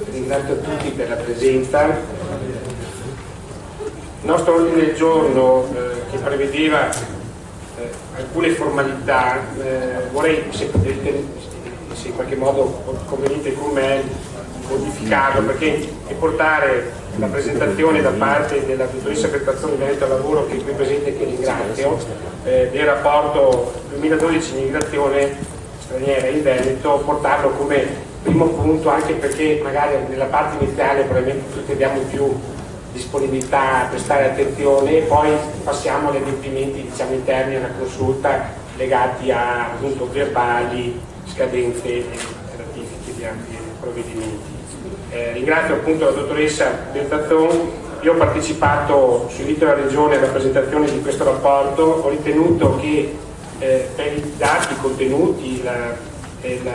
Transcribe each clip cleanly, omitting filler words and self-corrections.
ringrazio tutti per la presenza. Il nostro ordine del giorno che prevedeva alcune formalità, vorrei, se in qualche modo conveniente con me, modificarlo, perché portare la presentazione da parte della dottoressa Bertazzoni Veneto Lavoro, che è qui presente e che ringrazio, del rapporto 2012 immigrazione straniera in Veneto, portarlo come primo punto, anche perché magari nella parte iniziale probabilmente tutti abbiamo più disponibilità a prestare attenzione e poi passiamo agli adempimenti, diciamo, interni alla consulta legati a appunto verbali, scadenze e ratifiche di altri provvedimenti. Ringrazio appunto la dottoressa Bertazzoni. Io ho partecipato su invito della Regione alla presentazione di questo rapporto. Ho ritenuto che per i dati contenuti, il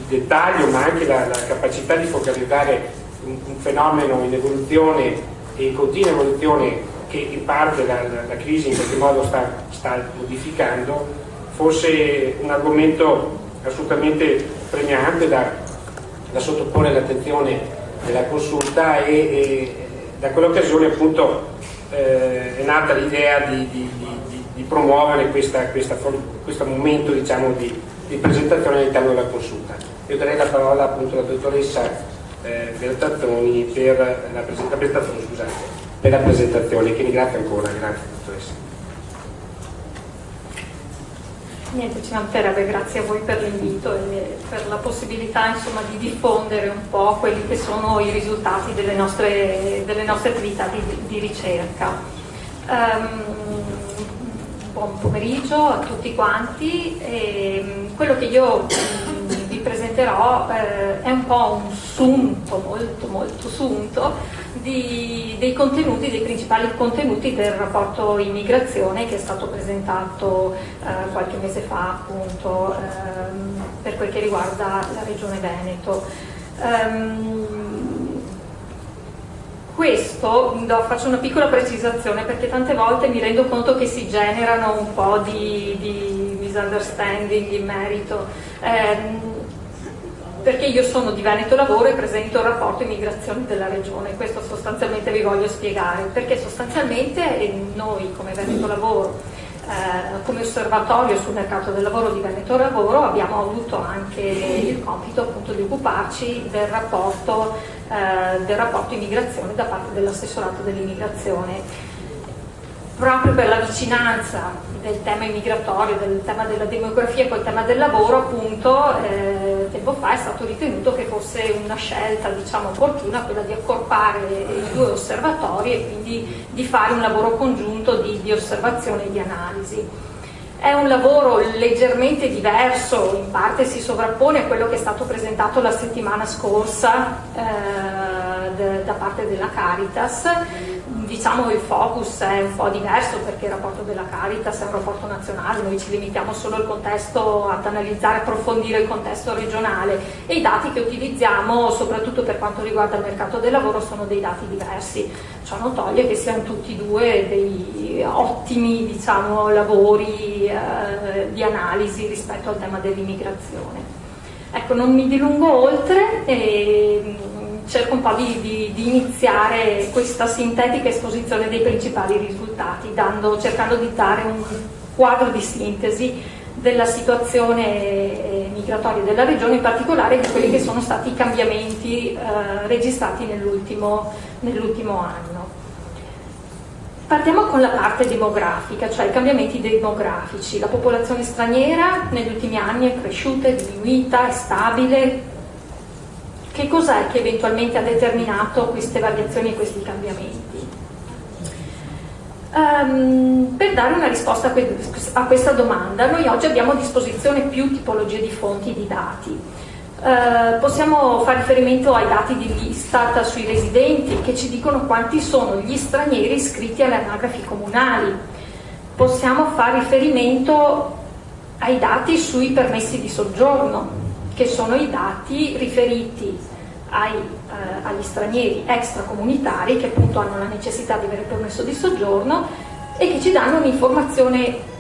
dettaglio, ma anche la capacità di focalizzare un fenomeno in evoluzione e in continua evoluzione, che in parte la crisi in qualche modo sta modificando, fosse un argomento assolutamente premiante da sottoporre all'attenzione della consulta, e da quell'occasione appunto è nata l'idea di promuovere questo momento, diciamo, di presentazione all'interno della consulta. Io darei la parola appunto alla dottoressa Bertazzoni per la presentazione, che ringrazio ancora. Grazie dottoressa. Niente, ci mancherebbe, grazie a voi per l'invito e per la possibilità, insomma, di diffondere un po' quelli che sono i risultati delle nostre attività di ricerca. Buon pomeriggio a tutti quanti. Quello che io vi presenterò è un po' un sunto, molto sunto, dei contenuti, dei principali contenuti del rapporto immigrazione che è stato presentato qualche mese fa, appunto, per quel che riguarda la Regione Veneto. Faccio una piccola precisazione, perché tante volte mi rendo conto che si generano un po' di misunderstanding in merito, perché io sono di Veneto Lavoro e presento il rapporto immigrazione della Regione. Questo sostanzialmente vi voglio spiegare, perché sostanzialmente noi come Veneto Lavoro, come osservatorio sul mercato del lavoro di Veneto Lavoro, abbiamo avuto anche il compito appunto di occuparci del rapporto immigrazione da parte dell'assessorato dell'immigrazione, proprio per la vicinanza del tema immigratorio, del tema della demografia col tema del lavoro. Appunto, tempo fa è stato ritenuto che fosse una scelta, diciamo, opportuna quella di accorpare i due osservatori e quindi di fare un lavoro congiunto di osservazione e di analisi. È un lavoro leggermente diverso, in parte si sovrappone a quello che è stato presentato la settimana scorsa da parte della Caritas. Diciamo il focus è un po' diverso, perché il rapporto della Caritas è un rapporto nazionale, noi ci limitiamo solo al contesto, ad analizzare, approfondire il contesto regionale, e i dati che utilizziamo, soprattutto per quanto riguarda il mercato del lavoro, sono dei dati diversi. Ciò non toglie che siano tutti e due dei ottimi, diciamo, lavori di analisi rispetto al tema dell'immigrazione. Ecco, non mi dilungo oltre e cerco un po' di iniziare questa sintetica esposizione dei principali risultati, cercando di dare un quadro di sintesi della situazione migratoria della Regione, in particolare di quelli che sono stati i cambiamenti registrati nell'ultimo anno. Partiamo con la parte demografica, cioè i cambiamenti demografici. La popolazione straniera negli ultimi anni è cresciuta, è diminuita, è stabile. Che cos'è che eventualmente ha determinato queste variazioni e questi cambiamenti? Per dare una risposta a questa domanda, noi oggi abbiamo a disposizione più tipologie di fonti di dati. Possiamo fare riferimento ai dati dell'Istat sui residenti, che ci dicono quanti sono gli stranieri iscritti alle anagrafi comunali. Possiamo fare riferimento ai dati sui permessi di soggiorno, che sono i dati riferiti agli stranieri extracomunitari che appunto hanno la necessità di avere il permesso di soggiorno e che ci danno un'informazione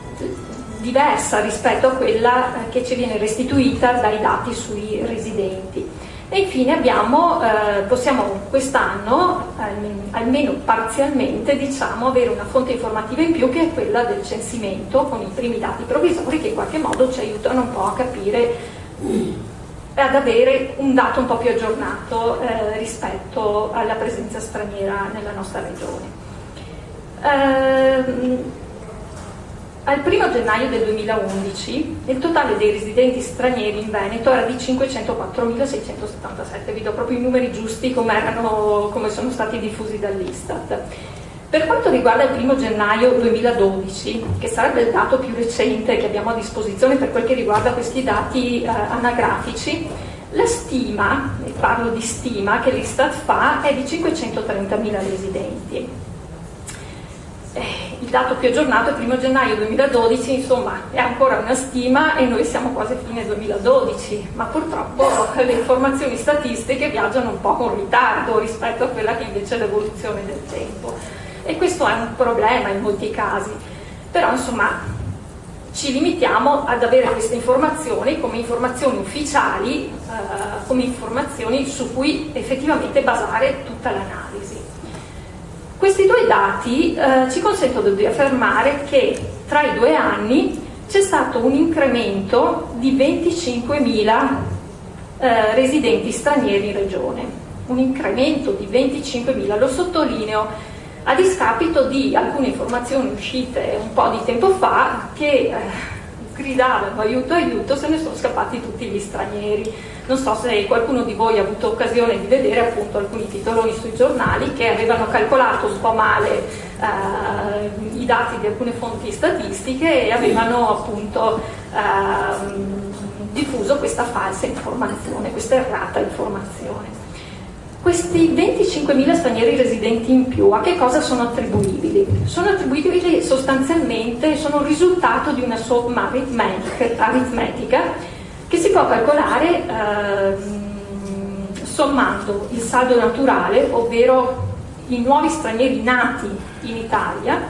diversa rispetto a quella che ci viene restituita dai dati sui residenti. E infine possiamo quest'anno, almeno parzialmente, diciamo, avere una fonte informativa in più, che è quella del censimento, con i primi dati provvisori che in qualche modo ci aiutano un po' a capire, ad avere un dato un po' più aggiornato rispetto alla presenza straniera nella nostra regione. Al 1 gennaio del 2011 il totale dei residenti stranieri in Veneto era di 504.677, vi do proprio i numeri giusti come sono stati diffusi dall'Istat. Per quanto riguarda il 1 gennaio 2012, che sarebbe il dato più recente che abbiamo a disposizione per quel che riguarda questi dati anagrafici, la stima, e parlo di stima, che l'Istat fa è di 530.000 residenti. Il dato più aggiornato è il 1 gennaio 2012, insomma è ancora una stima e noi siamo quasi a fine 2012, ma purtroppo le informazioni statistiche viaggiano un po' con ritardo rispetto a quella che invece è l'evoluzione del tempo, e questo è un problema in molti casi, però insomma ci limitiamo ad avere queste informazioni come informazioni ufficiali, come informazioni su cui effettivamente basare tutta l'analisi. Questi due dati ci consentono di affermare che tra i 2 anni c'è stato un incremento di 25.000 residenti stranieri in regione, un incremento di 25.000, lo sottolineo, a discapito di alcune informazioni uscite un po' di tempo fa che gridavano aiuto aiuto, se ne sono scappati tutti gli stranieri. Non so se qualcuno di voi ha avuto occasione di vedere appunto alcuni titoloni sui giornali che avevano calcolato un po' male i dati di alcune fonti statistiche e avevano appunto diffuso questa falsa informazione, questa errata informazione. Questi 25.000 stranieri residenti in più a che cosa sono attribuibili? Sono attribuibili sostanzialmente, sono il risultato di una somma aritmetica che si può calcolare sommando il saldo naturale, ovvero i nuovi stranieri nati in Italia,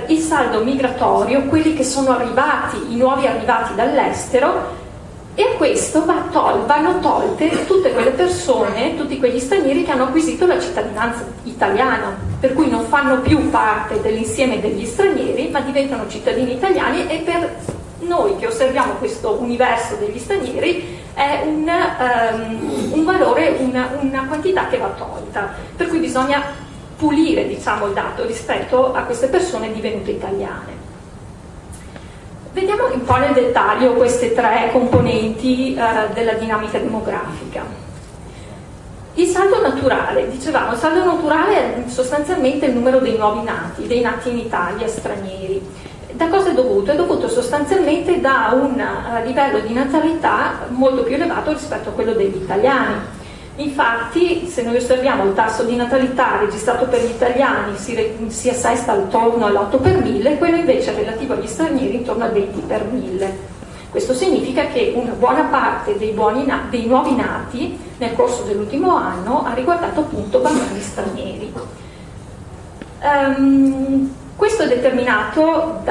il saldo migratorio, quelli che sono arrivati, i nuovi arrivati dall'estero, e a questo vanno tolte tutte quelle persone, tutti quegli stranieri che hanno acquisito la cittadinanza italiana, per cui non fanno più parte dell'insieme degli stranieri, ma diventano cittadini italiani, e per noi che osserviamo questo universo degli stranieri è un valore, una quantità che va tolta, per cui bisogna pulire, diciamo, il dato rispetto a queste persone divenute italiane. Vediamo un po' nel dettaglio queste 3 componenti della dinamica demografica. Il saldo naturale, dicevamo, il saldo naturale è sostanzialmente il numero dei nuovi nati, dei nati in Italia stranieri. Da cosa è dovuto? È dovuto sostanzialmente da un livello di natalità molto più elevato rispetto a quello degli italiani. Infatti, se noi osserviamo il tasso di natalità registrato per gli italiani si assesta attorno all'8 per 1000, quello invece relativo agli stranieri intorno al 20 per 1000. Questo significa che una buona parte dei nuovi nati nel corso dell'ultimo anno ha riguardato appunto bambini stranieri. Questo è determinato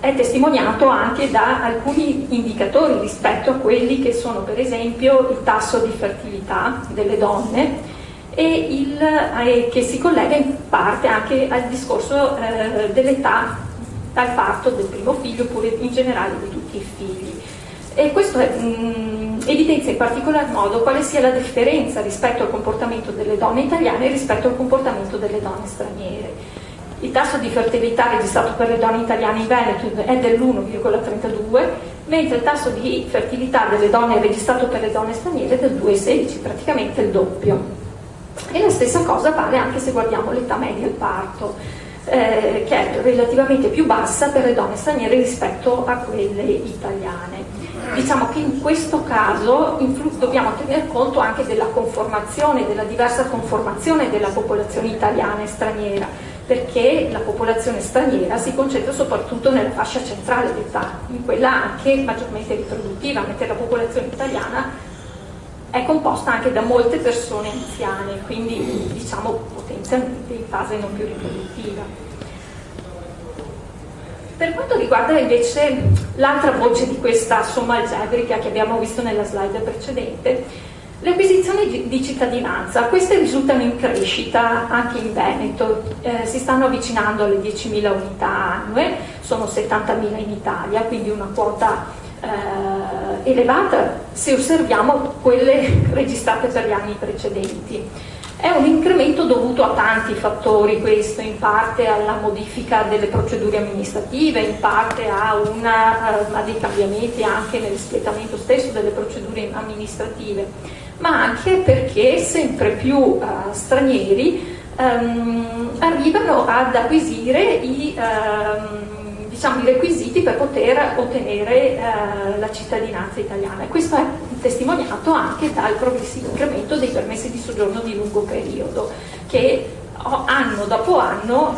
è testimoniato anche da alcuni indicatori rispetto a quelli che sono per esempio il tasso di fertilità delle donne e che si collega in parte anche al discorso dell'età al parto del primo figlio, oppure in generale di tutti i figli. E questo evidenzia in particolar modo quale sia la differenza rispetto al comportamento delle donne italiane rispetto al comportamento delle donne straniere. Il tasso di fertilità registrato per le donne italiane in Veneto è dell'1,32, mentre il tasso di fertilità delle donne registrato per le donne straniere è del 2,16, praticamente il doppio. E la stessa cosa vale anche se guardiamo l'età media al parto, che è relativamente più bassa per le donne straniere rispetto a quelle italiane. Diciamo che in questo caso dobbiamo tener conto anche della conformazione, della diversa conformazione della popolazione italiana e straniera, perché la popolazione straniera si concentra soprattutto nella fascia centrale d'età, in quella anche maggiormente riproduttiva, mentre la popolazione italiana è composta anche da molte persone anziane, quindi diciamo potenzialmente in fase non più riproduttiva. Per quanto riguarda invece l'altra voce di questa somma algebrica che abbiamo visto nella slide precedente, le acquisizioni di cittadinanza, queste risultano in crescita anche in Veneto, si stanno avvicinando alle 10.000 unità annue, sono 70.000 in Italia, quindi una quota elevata se osserviamo quelle registrate per gli anni precedenti. È un incremento dovuto a tanti fattori, questo in parte alla modifica delle procedure amministrative, in parte a dei cambiamenti anche nell'espletamento stesso delle procedure amministrative, ma anche perché sempre più stranieri arrivano ad acquisire i requisiti per poter ottenere la cittadinanza italiana, e questo è testimoniato anche dal progressivo incremento dei permessi di soggiorno di lungo periodo che anno dopo anno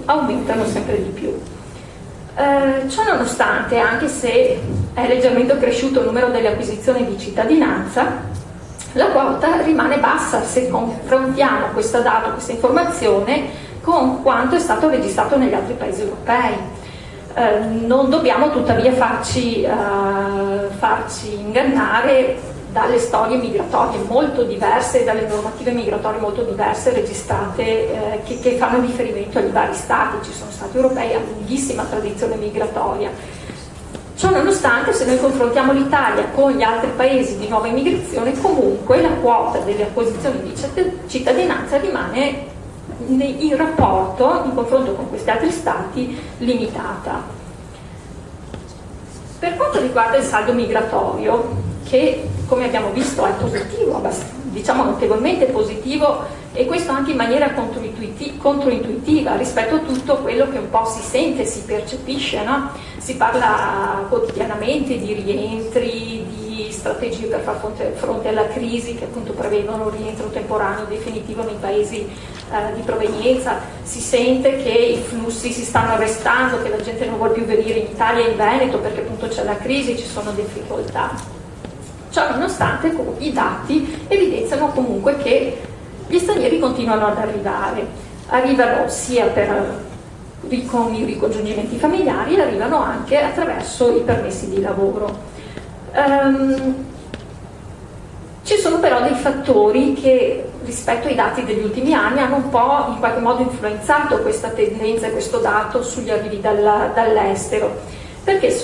aumentano sempre di più. Ciò nonostante, anche se è leggermente cresciuto il numero delle acquisizioni di cittadinanza, la quota rimane bassa se confrontiamo questo dato, questa informazione, con quanto è stato registrato negli altri paesi europei. Non dobbiamo tuttavia farci ingannare dalle storie migratorie molto diverse, dalle normative migratorie molto diverse registrate che fanno riferimento agli vari stati. Ci sono stati europei a lunghissima tradizione migratoria. Ciò nonostante, se noi confrontiamo l'Italia con gli altri paesi di nuova immigrazione, comunque la quota delle acquisizioni di cittadinanza rimane in rapporto, in confronto con questi altri stati, limitata. Per quanto riguarda il saldo migratorio, che come abbiamo visto è positivo, diciamo notevolmente positivo, e questo anche in maniera controintuitiva rispetto a tutto quello che un po' si sente, si percepisce, no? Si parla quotidianamente di rientri, di strategie per far fronte alla crisi, che appunto prevedono un rientro temporaneo definitivo nei paesi di provenienza. Si sente che i flussi si stanno arrestando, che la gente non vuole più venire in Italia e in Veneto perché appunto c'è la crisi, ci sono difficoltà. Ciò nonostante i dati evidenziano comunque che gli stranieri continuano ad arrivano sia con i ricongiungimenti familiari, arrivano anche attraverso i permessi di lavoro. Ci sono però dei fattori che rispetto ai dati degli ultimi anni hanno un po' in qualche modo influenzato questa tendenza e questo dato sugli arrivi dall'estero, perché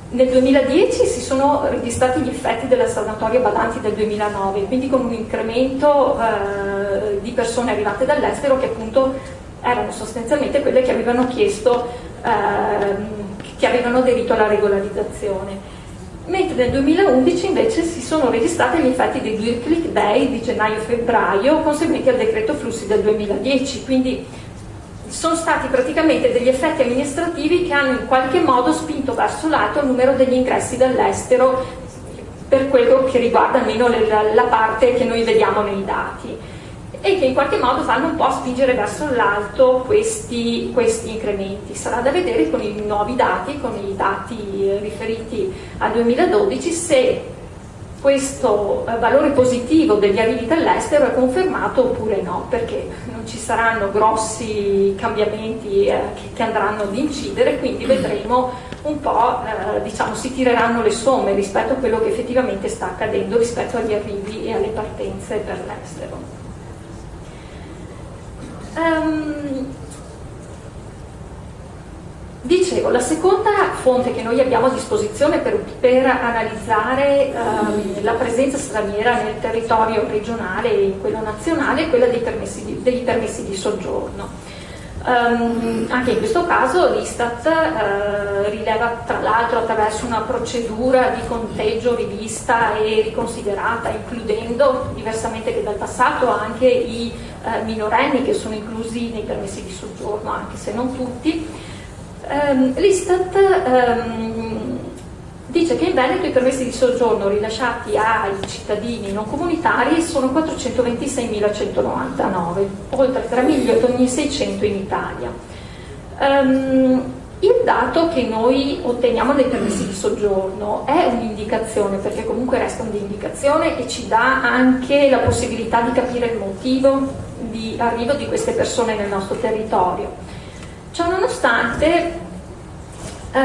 nel 2010 si sono registrati gli effetti della sanatoria Badanti del 2009, quindi con un incremento di persone arrivate dall'estero che appunto erano sostanzialmente quelle che avevano chiesto, che avevano aderito alla regolarizzazione. Mentre nel 2011 invece si sono registrati gli effetti dei 2 click day di gennaio-febbraio conseguenti al decreto flussi del 2010, quindi sono stati praticamente degli effetti amministrativi che hanno in qualche modo spinto verso l'alto il numero degli ingressi dall'estero per quello che riguarda almeno la parte che noi vediamo nei dati, e che in qualche modo fanno un po' spingere verso l'alto questi incrementi. Sarà da vedere con i nuovi dati, con i dati riferiti al 2012, se questo valore positivo degli arrivi dall'estero è confermato oppure no, perché non ci saranno grossi cambiamenti che andranno ad incidere, quindi vedremo un po', si tireranno le somme rispetto a quello che effettivamente sta accadendo rispetto agli arrivi e alle partenze per l'estero. Dicevo, la seconda fonte che noi abbiamo a disposizione per analizzare la presenza straniera nel territorio regionale e in quello nazionale è quella dei permessi di soggiorno. Anche in questo caso l'Istat rileva tra l'altro attraverso una procedura di conteggio rivista e riconsiderata, includendo, diversamente che dal passato, anche i minorenni che sono inclusi nei permessi di soggiorno, anche se non tutti. L'Istat dice che in Veneto i permessi di soggiorno rilasciati ai cittadini non comunitari sono 426.199, oltre 3.600.000 in Italia. Il dato che noi otteniamo dai permessi di soggiorno è un'indicazione, perché comunque resta un'indicazione e ci dà anche la possibilità di capire il motivo di arrivo di queste persone nel nostro territorio. Ciò nonostante è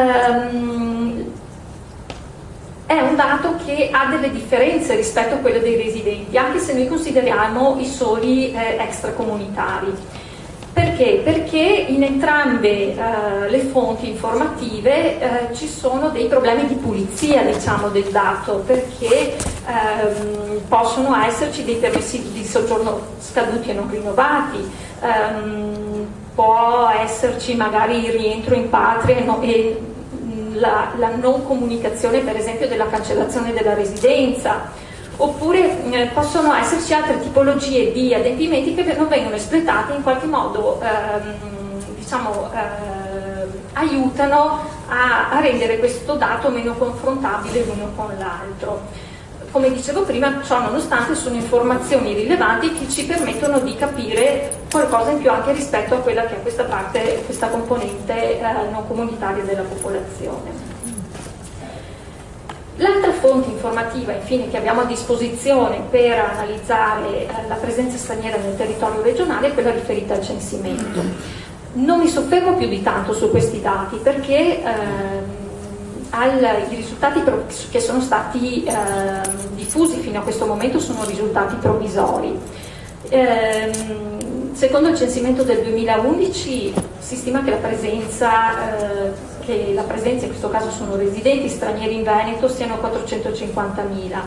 un dato che ha delle differenze rispetto a quello dei residenti, anche se noi consideriamo i soli extracomunitari. Perché? Perché in entrambe le fonti informative ci sono dei problemi di pulizia, diciamo, del dato, perché possono esserci dei permessi di soggiorno scaduti e non rinnovati, può esserci magari il rientro in patria e la non comunicazione, per esempio, della cancellazione della residenza, oppure possono esserci altre tipologie di adempimenti che non vengono espletati, in qualche modo aiutano a rendere questo dato meno confrontabile l'uno con l'altro. Come dicevo prima, ciò nonostante sono informazioni rilevanti che ci permettono di capire qualcosa in più anche rispetto a quella che è questa componente non comunitaria della popolazione. L'altra fonte informativa, infine, che abbiamo a disposizione per analizzare la presenza straniera nel territorio regionale è quella riferita al censimento. Non mi soffermo più di tanto su questi dati perché i risultati che sono stati diffusi fino a questo momento sono risultati provvisori. Secondo il censimento del 2011 si stima che la presenza, in questo caso sono residenti stranieri in Veneto, siano 450.000.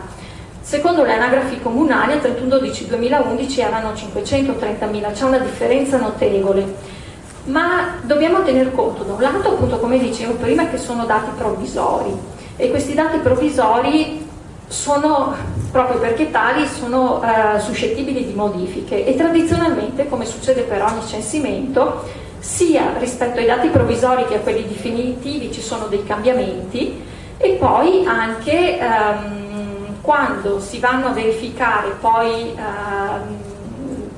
Secondo le anagrafi comunali al 31/12/2011 erano 530.000, c'è una differenza notevole. Ma dobbiamo tener conto, da un lato, appunto, come dicevo prima, che sono dati provvisori, e questi dati provvisori sono, proprio perché tali, sono suscettibili di modifiche, e tradizionalmente, come succede per ogni censimento, sia rispetto ai dati provvisori che a quelli definitivi ci sono dei cambiamenti, e poi anche quando si vanno a verificare poi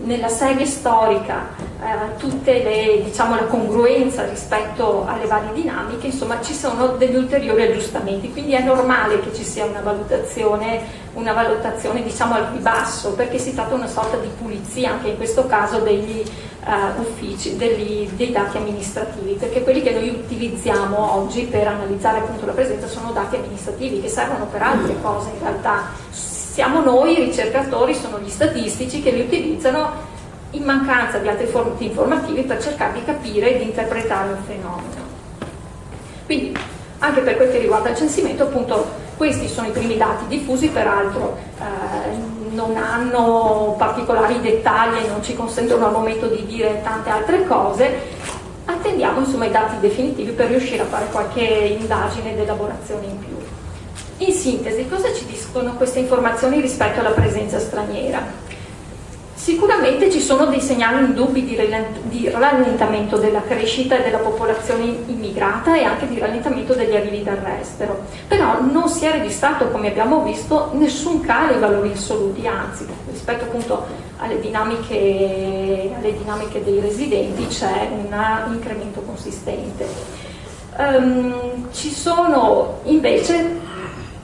nella serie storica tutte la congruenza rispetto alle varie dinamiche, insomma ci sono degli ulteriori aggiustamenti, quindi è normale che ci sia una valutazione diciamo al ribasso, perché si tratta di una sorta di pulizia anche in questo caso degli uffici, dei dati amministrativi, perché quelli che noi utilizziamo oggi per analizzare appunto la presenza sono dati amministrativi che servono per altre cose in realtà. Siamo noi i ricercatori, sono gli statistici che li utilizzano in mancanza di altre fonti informative per cercare di capire e di interpretare un fenomeno. Quindi, anche per quel che riguarda il censimento, appunto, questi sono i primi dati diffusi, peraltro non hanno particolari dettagli e non ci consentono al momento di dire tante altre cose. Attendiamo insomma i dati definitivi per riuscire a fare qualche indagine ed elaborazione in più. In sintesi, cosa ci dicono queste informazioni rispetto alla presenza straniera? Sicuramente ci sono dei segnali indubbi di rallentamento della crescita e della popolazione immigrata e anche di rallentamento degli arrivi dall'estero, però non si è registrato, come abbiamo visto, nessun calo ai valori assoluti, anzi rispetto appunto alle dinamiche dei residenti c'è un incremento consistente. Ci sono invece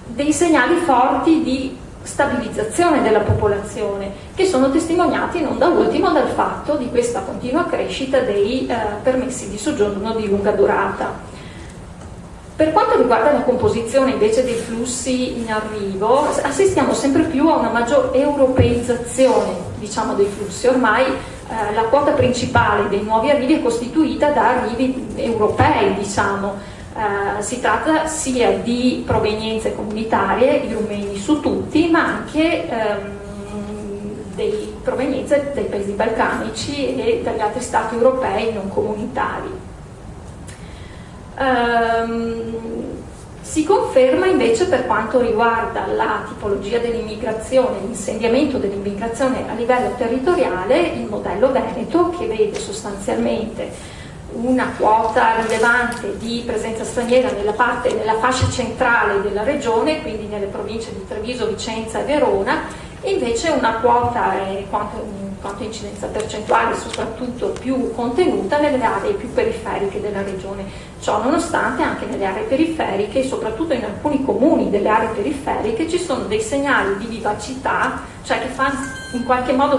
dei segnali forti di stabilizzazione della popolazione, che sono testimoniati non da ultimo dal fatto di questa continua crescita dei permessi di soggiorno di lunga durata. Per quanto riguarda la composizione invece dei flussi in arrivo, assistiamo sempre più a una maggior europeizzazione, diciamo, dei flussi. Ormai la quota principale dei nuovi arrivi è costituita da arrivi europei, diciamo. Si tratta sia di provenienze comunitarie, i rumeni su tutti, ma anche di provenienze dai paesi balcanici e dagli altri stati europei non comunitari. Si conferma invece, per quanto riguarda la tipologia dell'immigrazione, l'insediamento dell'immigrazione a livello territoriale, il modello Veneto, che vede sostanzialmente una quota rilevante di presenza straniera nella fascia centrale della regione, quindi nelle province di Treviso, Vicenza e Verona, e invece una quota, quanto incidenza percentuale, soprattutto più contenuta nelle aree più periferiche della regione. Ciò nonostante, anche nelle aree periferiche e soprattutto in alcuni comuni delle aree periferiche ci sono dei segnali di vivacità, cioè che fanno in qualche modo